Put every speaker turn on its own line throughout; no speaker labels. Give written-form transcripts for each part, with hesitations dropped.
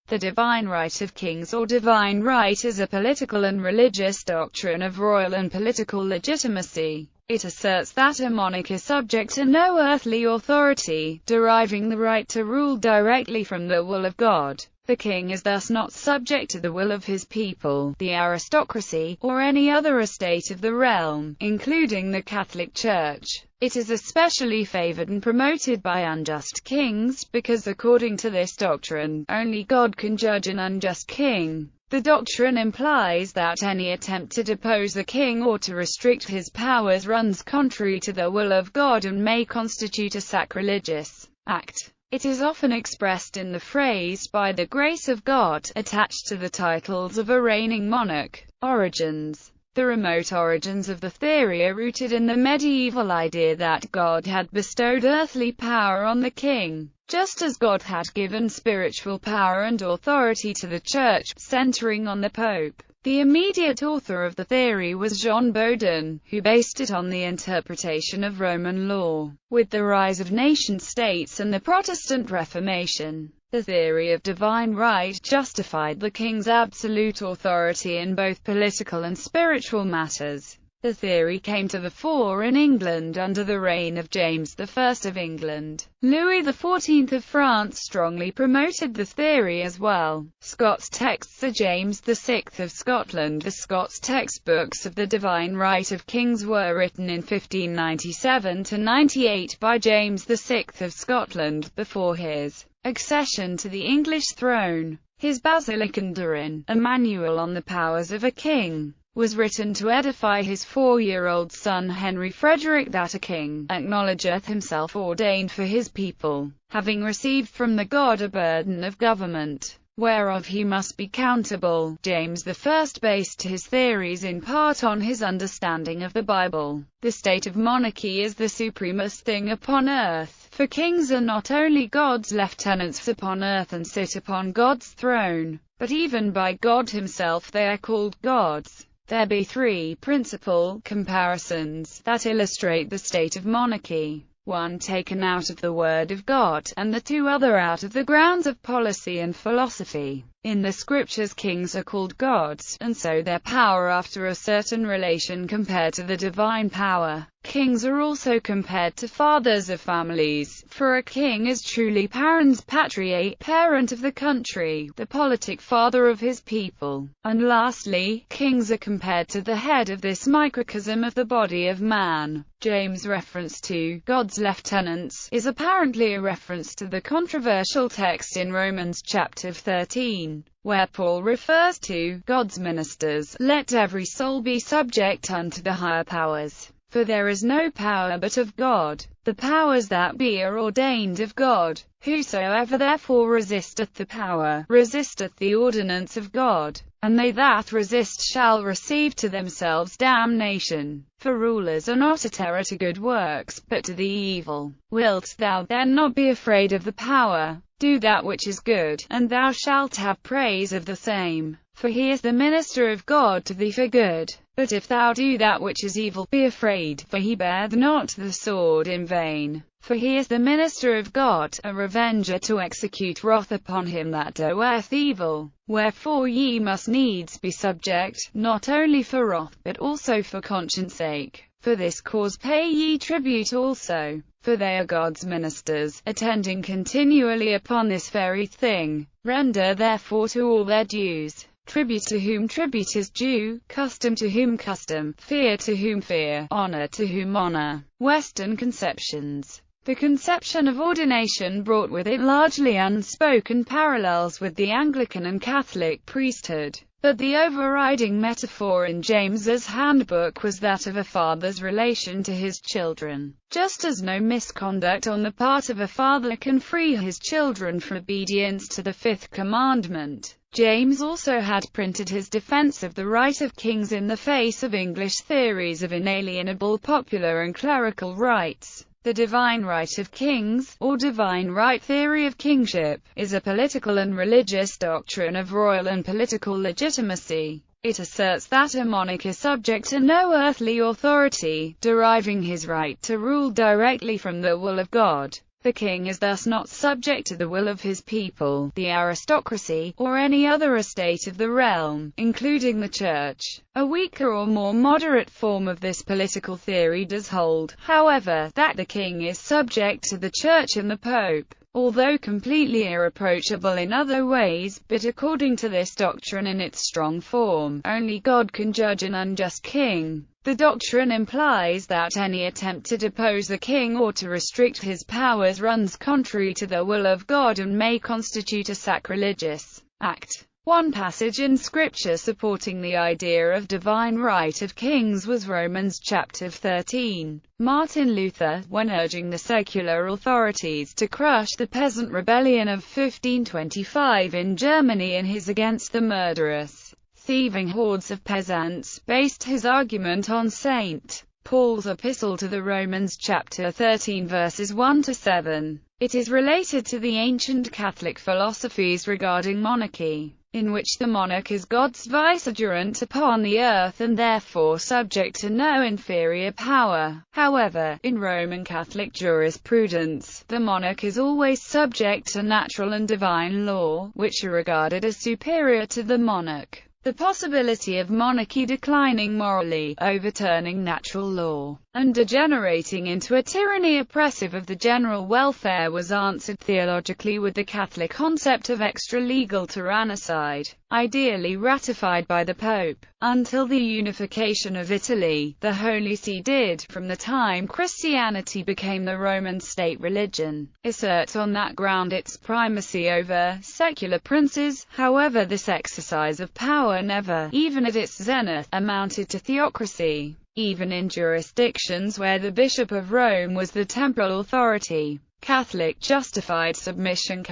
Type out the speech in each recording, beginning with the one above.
The divine right of kings or divine right is a political and religious doctrine of royal and political legitimacy. It asserts that a monarch is subject to no earthly authority, deriving the right to rule directly from the will of God. The king is thus not subject to the will of his people, the aristocracy, or any other estate of the realm, including the Catholic Church. It is especially favored and promoted by unjust kings, because according to this doctrine, only God can judge an unjust king. The doctrine implies that any attempt to depose the king or to restrict his powers runs contrary to the will of God and may constitute a sacrilegious act. It is often expressed in the phrase, "by the grace of God," attached to the titles of a reigning monarch. Origins. The remote origins of the theory are rooted in the medieval idea that God had bestowed earthly power on the king, just as God had given spiritual power and authority to the Church, centering on the Pope. The immediate author of the theory was Jean Bodin, who based it on the interpretation of Roman law. With the rise of nation-states and the Protestant Reformation, the theory of divine right justified the king's absolute authority in both political and spiritual matters. The theory came to the fore in England under the reign of James I of England. Louis XIV of France strongly promoted the theory as well. Scott's texts are James VI of Scotland. The Scots textbooks of the divine right of kings were written in 1597–98 by James VI of Scotland, before his accession to the English throne. His Basilicandarin, a manual on the powers of a king, was written to edify his 4-year-old son Henry Frederick, that a king acknowledgeth himself ordained for his people, having received from the God a burden of government, whereof he must be accountable. James I based his theories in part on his understanding of the Bible. The state of monarchy is the supremest thing upon earth, for kings are not only God's lieutenants upon earth and sit upon God's throne, but even by God himself they are called gods. There be 3 principal comparisons that illustrate the state of monarchy. 1 taken out of the Word of God, and the 2 other out of the grounds of policy and philosophy. In the Scriptures kings are called gods, and so their power after a certain relation compared to the divine power. Kings are also compared to fathers of families, for a king is truly parens patriae, parent of the country, the politic father of his people. And lastly, kings are compared to the head of this microcosm of the body of man. James' reference to God's lieutenants is apparently a reference to the controversial text in Romans chapter 13, where Paul refers to God's ministers. Let every soul be subject unto the higher powers. For there is no power but of God. The powers that be are ordained of God. Whosoever therefore resisteth the power, resisteth the ordinance of God. And they that resist shall receive to themselves damnation. For rulers are not a terror to good works, but to the evil. Wilt thou then not be afraid of the power? Do that which is good, and thou shalt have praise of the same. For he is the minister of God to thee for good. But if thou do that which is evil, be afraid, for he beareth not the sword in vain. For he is the minister of God, a revenger to execute wrath upon him that doeth evil. Wherefore ye must needs be subject, not only for wrath, but also for conscience sake. For this cause pay ye tribute also, for they are God's ministers, attending continually upon this very thing. Render therefore to all their dues. Tribute to whom tribute is due, custom to whom custom, fear to whom fear, honor to whom honor. Western conceptions. The conception of ordination brought with it largely unspoken parallels with the Anglican and Catholic priesthood. But the overriding metaphor in James's handbook was that of a father's relation to his children. Just as no misconduct on the part of a father can free his children from obedience to the 5th commandment, James also had printed his defense of the right of kings in the face of English theories of inalienable popular and clerical rights. The divine right of kings, or divine right theory of kingship, is a political and religious doctrine of royal and political legitimacy. It asserts that a monarch is subject to no earthly authority, deriving his right to rule directly from the will of God. The king is thus not subject to the will of his people, the aristocracy, or any other estate of the realm, including the church. A weaker or more moderate form of this political theory does hold, however, that the king is subject to the church and the pope, although completely irreproachable in other ways, but according to this doctrine in its strong form, only God can judge an unjust king. The doctrine implies that any attempt to depose the king or to restrict his powers runs contrary to the will of God and may constitute a sacrilegious act. One passage in Scripture supporting the idea of divine right of kings was Romans chapter 13. Martin Luther, when urging the secular authorities to crush the peasant rebellion of 1525 in Germany in his Against the Murderous, Thieving Hordes of Peasants, based his argument on St. Paul's epistle to the Romans chapter 13 verses 1-7. It is related to the ancient Catholic philosophies regarding monarchy, in which the monarch is God's vicegerent upon the earth and therefore subject to no inferior power. However, in Roman Catholic jurisprudence, the monarch is always subject to natural and divine law, which are regarded as superior to the monarch. The possibility of monarchy declining morally, overturning natural law, and degenerating into a tyranny oppressive of the general welfare was answered theologically with the Catholic concept of extra-legal tyrannicide, ideally ratified by the Pope. Until the unification of Italy, the Holy See did, from the time Christianity became the Roman state religion, assert on that ground its primacy over secular princes. However, this exercise of power never, even at its zenith, amounted to theocracy. Even in jurisdictions where the Bishop of Rome was the temporal authority, Catholic thought justified submission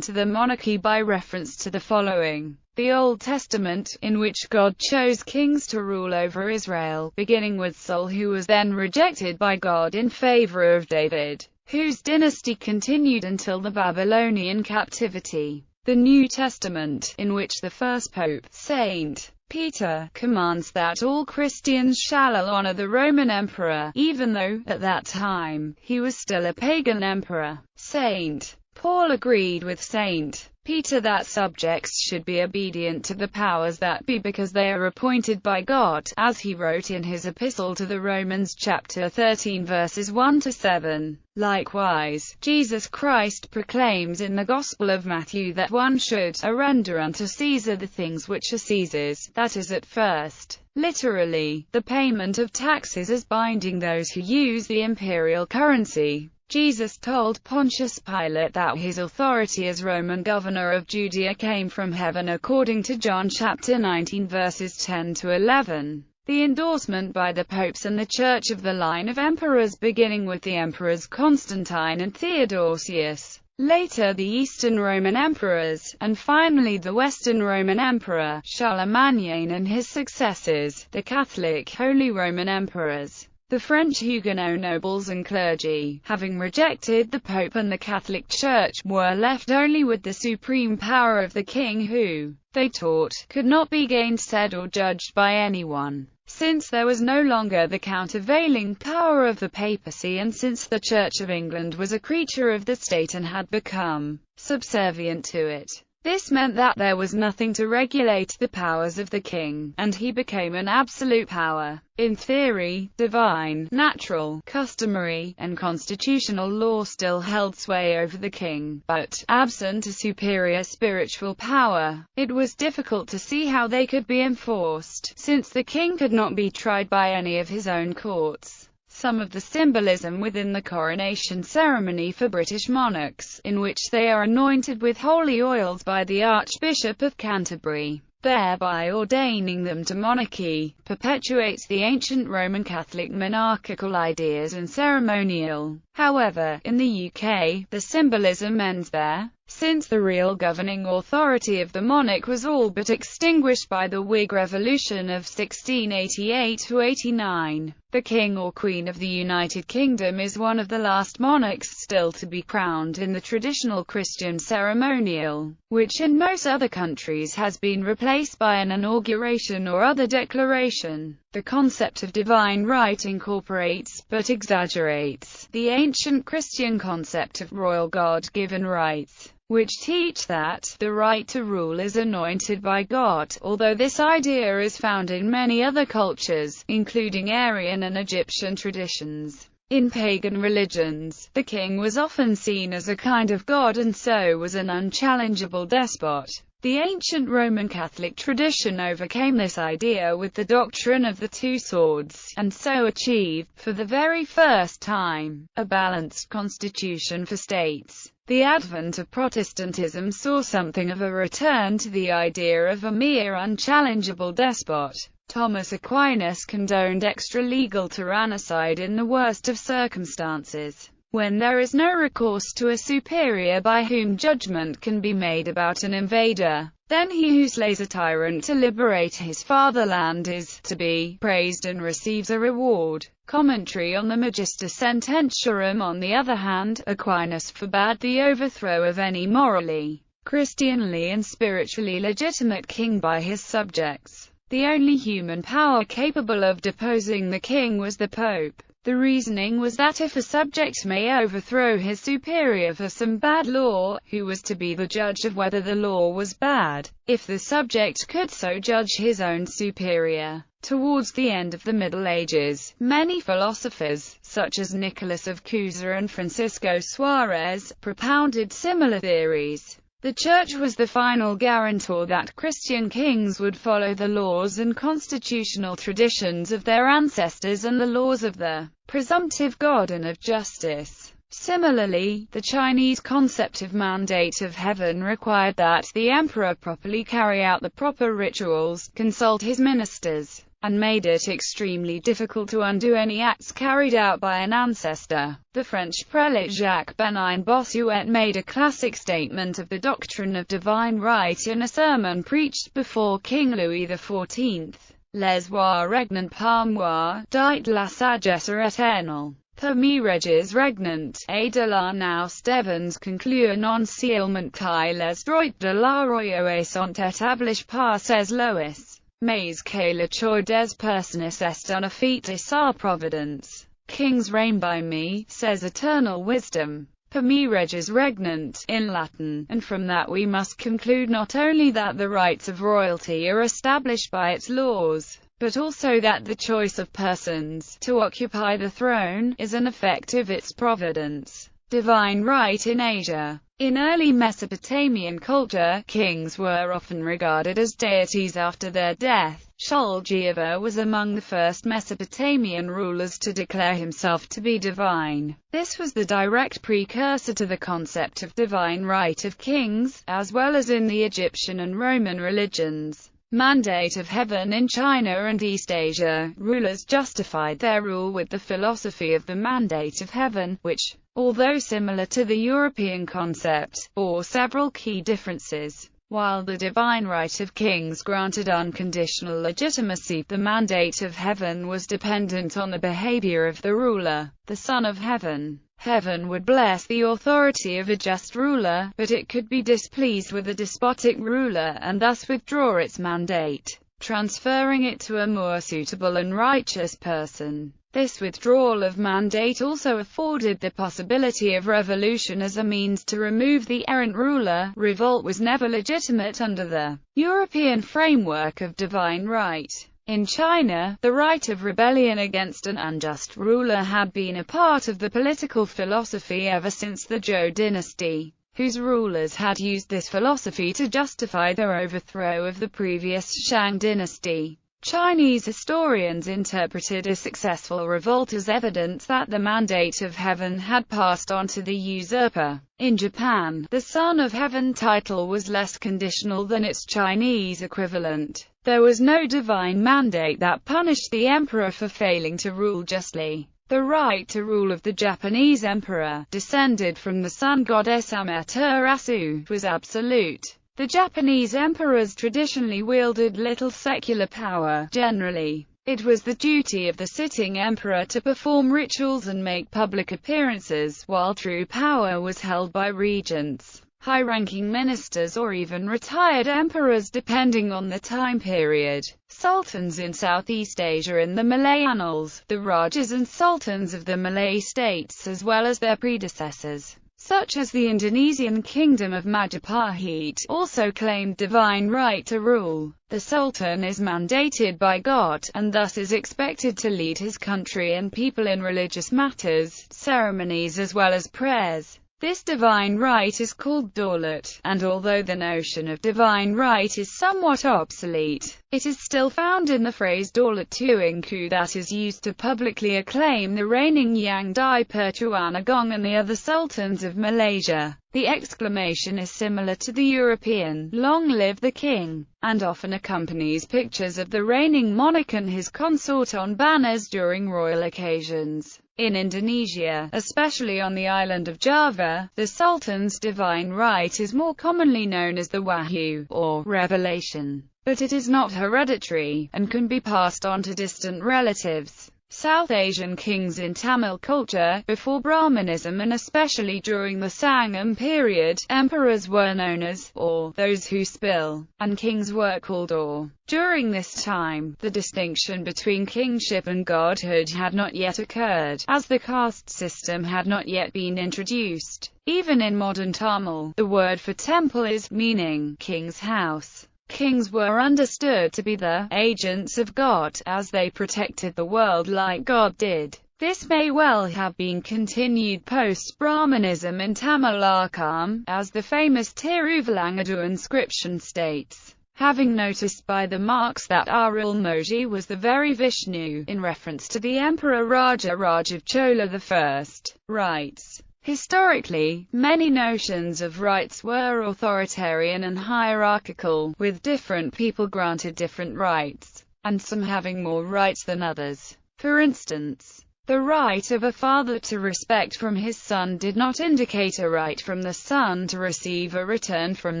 to the monarchy by reference to the following: the Old Testament, in which God chose kings to rule over Israel, beginning with Saul, who was then rejected by God in favor of David, whose dynasty continued until the Babylonian captivity. The New Testament, in which the first pope, St. Peter, commands that all Christians shall honor the Roman emperor, even though, at that time, he was still a pagan emperor. St. Paul agreed with St. Peter that subjects should be obedient to the powers that be because they are appointed by God, as he wrote in his epistle to the Romans chapter 13 verses 1-7. Likewise, Jesus Christ proclaims in the Gospel of Matthew that one should render unto Caesar the things which are Caesar's, that is at first, literally, the payment of taxes as binding those who use the imperial currency. Jesus told Pontius Pilate that his authority as Roman governor of Judea came from heaven according to John chapter 19 verses 10-11. The endorsement by the popes and the church of the line of emperors beginning with the emperors Constantine and Theodosius, later the Eastern Roman emperors, and finally the Western Roman emperor, Charlemagne and his successors, the Catholic Holy Roman emperors. The French Huguenot nobles and clergy, having rejected the Pope and the Catholic Church, were left only with the supreme power of the king who, they taught, could not be gainsaid or judged by anyone. Since there was no longer the countervailing power of the papacy and since the Church of England was a creature of the state and had become subservient to it, this meant that there was nothing to regulate the powers of the king, and he became an absolute power. In theory, divine, natural, customary, and constitutional law still held sway over the king, but, absent a superior spiritual power, it was difficult to see how they could be enforced, since the king could not be tried by any of his own courts. Some of the symbolism within the coronation ceremony for British monarchs, in which they are anointed with holy oils by the Archbishop of Canterbury, thereby ordaining them to monarchy, perpetuates the ancient Roman Catholic monarchical ideas and ceremonial. However, in the UK, the symbolism ends there, since the real governing authority of the monarch was all but extinguished by the Whig Revolution of 1688–89. The King or Queen of the United Kingdom is one of the last monarchs still to be crowned in the traditional Christian ceremonial, which in most other countries has been replaced by an inauguration or other declaration. The concept of divine right incorporates, but exaggerates, the ancient Christian concept of royal God-given rights, which teach that the right to rule is anointed by God, although this idea is found in many other cultures, including Aryan and Egyptian traditions. In pagan religions, the king was often seen as a kind of god and so was an unchallengeable despot. The ancient Roman Catholic tradition overcame this idea with the doctrine of the two swords, and so achieved, for the very first time, a balanced constitution for states. The advent of Protestantism saw something of a return to the idea of a mere unchallengeable despot. Thomas Aquinas condoned extra-legal tyrannicide in the worst of circumstances. When there is no recourse to a superior by whom judgment can be made about an invader, then he who slays a tyrant to liberate his fatherland is to be praised and receives a reward. Commentary on the Magister Sententiarum. On the other hand, Aquinas forbade the overthrow of any morally, Christianly and spiritually legitimate king by his subjects. The only human power capable of deposing the king was the Pope. The reasoning was that if a subject may overthrow his superior for some bad law, who was to be the judge of whether the law was bad, if the subject could so judge his own superior? Towards the end of the Middle Ages, many philosophers, such as Nicholas of Cusa and Francisco Suarez, propounded similar theories. The Church was the final guarantor that Christian kings would follow the laws and constitutional traditions of their ancestors and the laws of the presumptive God and of justice. Similarly, the Chinese concept of mandate of heaven required that the emperor properly carry out the proper rituals, consult his ministers, and made it extremely difficult to undo any acts carried out by an ancestor. The French prelate Jacques Benin Bossuet made a classic statement of the doctrine of divine right in a sermon preached before King Louis XIV. Les voix regnant par moi, dit la sagesse éternelle. Parmi reges regnant, et de la nous devons conclure non seulement que les droits de la royauté sont établis par ses lois, mais que le choix des personnes est un effet de sa providence. Kings reign by me, says eternal wisdom. Parmi reges regnant, in Latin, and from that we must conclude not only that the rights of royalty are established by its laws, but also that the choice of persons to occupy the throne is an effect of its providence. Divine right in Asia. In early Mesopotamian culture, kings were often regarded as deities after their death. Shulgiver was among the first Mesopotamian rulers to declare himself to be divine. This was the direct precursor to the concept of divine right of kings, as well as in the Egyptian and Roman religions. Mandate of heaven. In China and East Asia, rulers justified their rule with the philosophy of the mandate of heaven, which, although similar to the European concept, bore several key differences. While the divine right of kings granted unconditional legitimacy, the mandate of heaven was dependent on the behavior of the ruler, the Son of Heaven. Heaven would bless the authority of a just ruler, but it could be displeased with a despotic ruler and thus withdraw its mandate, transferring it to a more suitable and righteous person. This withdrawal of mandate also afforded the possibility of revolution as a means to remove the errant ruler. Revolt was never legitimate under the European framework of divine right. In China, the right of rebellion against an unjust ruler had been a part of the political philosophy ever since the Zhou dynasty, whose rulers had used this philosophy to justify their overthrow of the previous Shang dynasty. Chinese historians interpreted a successful revolt as evidence that the mandate of heaven had passed on to the usurper. In Japan, the Son of Heaven title was less conditional than its Chinese equivalent. There was no divine mandate that punished the emperor for failing to rule justly. The right to rule of the Japanese emperor, descended from the sun goddess Amaterasu, was absolute. The Japanese emperors traditionally wielded little secular power. Generally, it was the duty of the sitting emperor to perform rituals and make public appearances, while true power was held by regents. high-ranking ministers or even retired emperors depending on the time period. Sultans in Southeast Asia in the Malay annals, the Rajas and Sultans of the Malay states as well as their predecessors, such as the Indonesian Kingdom of Majapahit, also claimed divine right to rule. The Sultan is mandated by God, and thus is expected to lead his country and people in religious matters, ceremonies as well as prayers. This divine right is called daulat, and although the notion of divine right is somewhat obsolete, it is still found in the phrase daulat tuanku that is used to publicly acclaim the reigning Yang di-Pertuan Agong and the other sultans of Malaysia. The exclamation is similar to the European, "Long live the king," and often accompanies pictures of the reigning monarch and his consort on banners during royal occasions. In Indonesia, especially on the island of Java, the Sultan's divine right is more commonly known as the Wahyu, or revelation, but it is not hereditary, and can be passed on to distant relatives. South Asian kings in Tamil culture, before Brahmanism and especially during the Sangam period, emperors were known as, or, those who spill, and kings were called or. During this time, the distinction between kingship and godhood had not yet occurred, as the caste system had not yet been introduced. Even in modern Tamil, the word for temple is, meaning, king's house. Kings were understood to be the agents of God, as they protected the world like God did. This may well have been continued post-Brahmanism in Tamilakam, as the famous Tiruvallangadu inscription states, having noticed by the marks that Arulmoji was the very Vishnu, in reference to the Emperor Raja Raj of Chola I. Rights. Historically, many notions of rights were authoritarian and hierarchical, with different people granted different rights, and some having more rights than others. For instance, the right of a father to respect from his son did not indicate a right from the son to receive a return from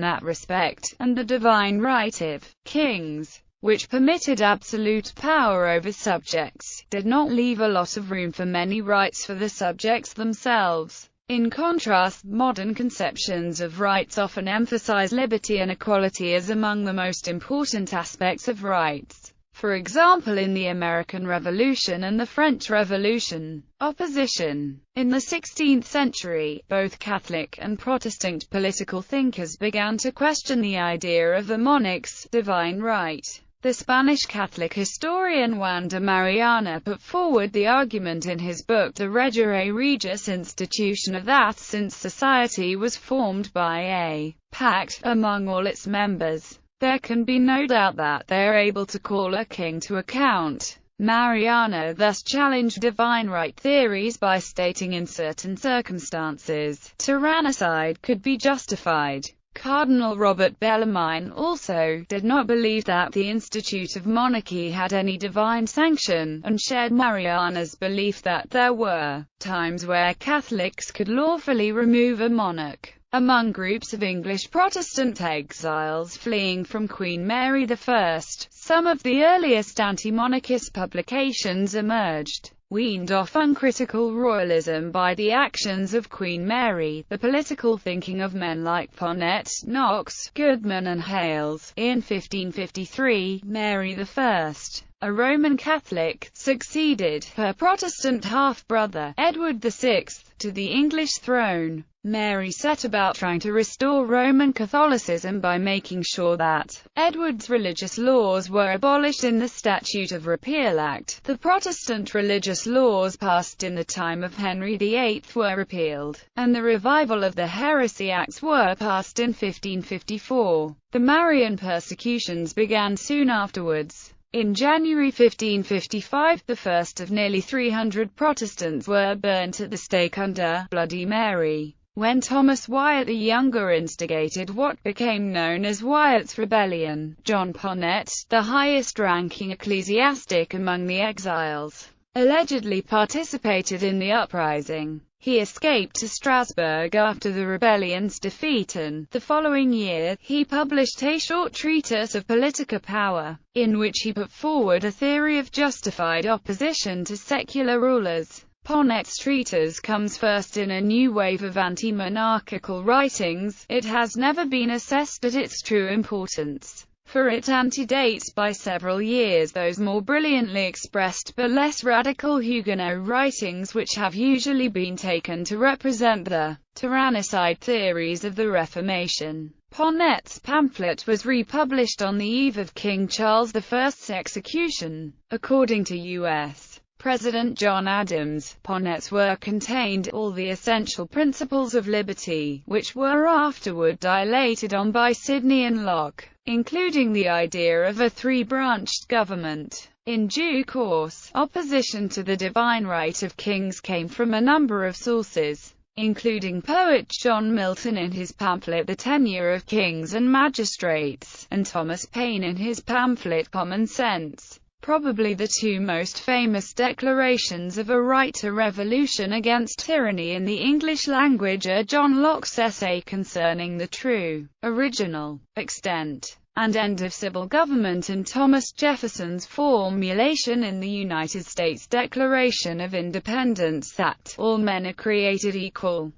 that respect, and the divine right of kings, which permitted absolute power over subjects, did not leave a lot of room for many rights for the subjects themselves. In contrast, modern conceptions of rights often emphasize liberty and equality as among the most important aspects of rights. For example, in the American Revolution and the French Revolution. Opposition. In the 16th century, both Catholic and Protestant political thinkers began to question the idea of the monarch's divine right. The Spanish Catholic historian Juan de Mariana put forward the argument in his book De Regere Regis Institutione that since society was formed by a pact among all its members, there can be no doubt that they are able to call a king to account. Mariana thus challenged divine right theories by stating in certain circumstances, tyrannicide could be justified. Cardinal Robert Bellarmine also did not believe that the institute of monarchy had any divine sanction, and shared Mariana's belief that there were times where Catholics could lawfully remove a monarch. Among groups of English Protestant exiles fleeing from Queen Mary I, some of the earliest anti-monarchist publications emerged. Weaned off uncritical royalism by the actions of Queen Mary, the political thinking of men like Ponnet, Knox, Goodman and Hales. In 1553, Mary I, a Roman Catholic, succeeded her Protestant half-brother, Edward VI, to the English throne. Mary set about trying to restore Roman Catholicism by making sure that Edward's religious laws were abolished in the Statute of Repeal Act. The Protestant religious laws passed in the time of Henry VIII were repealed, and the revival of the Heresy Acts were passed in 1554. The Marian persecutions began soon afterwards. In January 1555, the first of nearly 300 Protestants were burnt at the stake under Bloody Mary, when Thomas Wyatt the Younger instigated what became known as Wyatt's Rebellion. John Ponnet, the highest-ranking ecclesiastic among the exiles, allegedly participated in the uprising. He escaped to Strasbourg after the rebellion's defeat and, the following year, he published a short treatise of political power, in which he put forward a theory of justified opposition to secular rulers. Ponnett's treatise comes first in a new wave of anti-monarchical writings. It has never been assessed at its true importance, for it antedates by several years those more brilliantly expressed but less radical Huguenot writings which have usually been taken to represent the tyrannicide theories of the Reformation. Ponnett's pamphlet was republished on the eve of King Charles I's execution. According to U.S. President John Adams, Ponnett's work contained all the essential principles of liberty, which were afterward dilated on by Sidney and Locke, including the idea of a three-branched government. In due course, opposition to the divine right of kings came from a number of sources, including poet John Milton in his pamphlet The Tenure of Kings and Magistrates, and Thomas Paine in his pamphlet Common Sense. Probably the two most famous declarations of a right to revolution against tyranny in the English language are John Locke's essay concerning the true, original, extent, and end of civil government, and Thomas Jefferson's formulation in the United States Declaration of Independence that all men are created equal.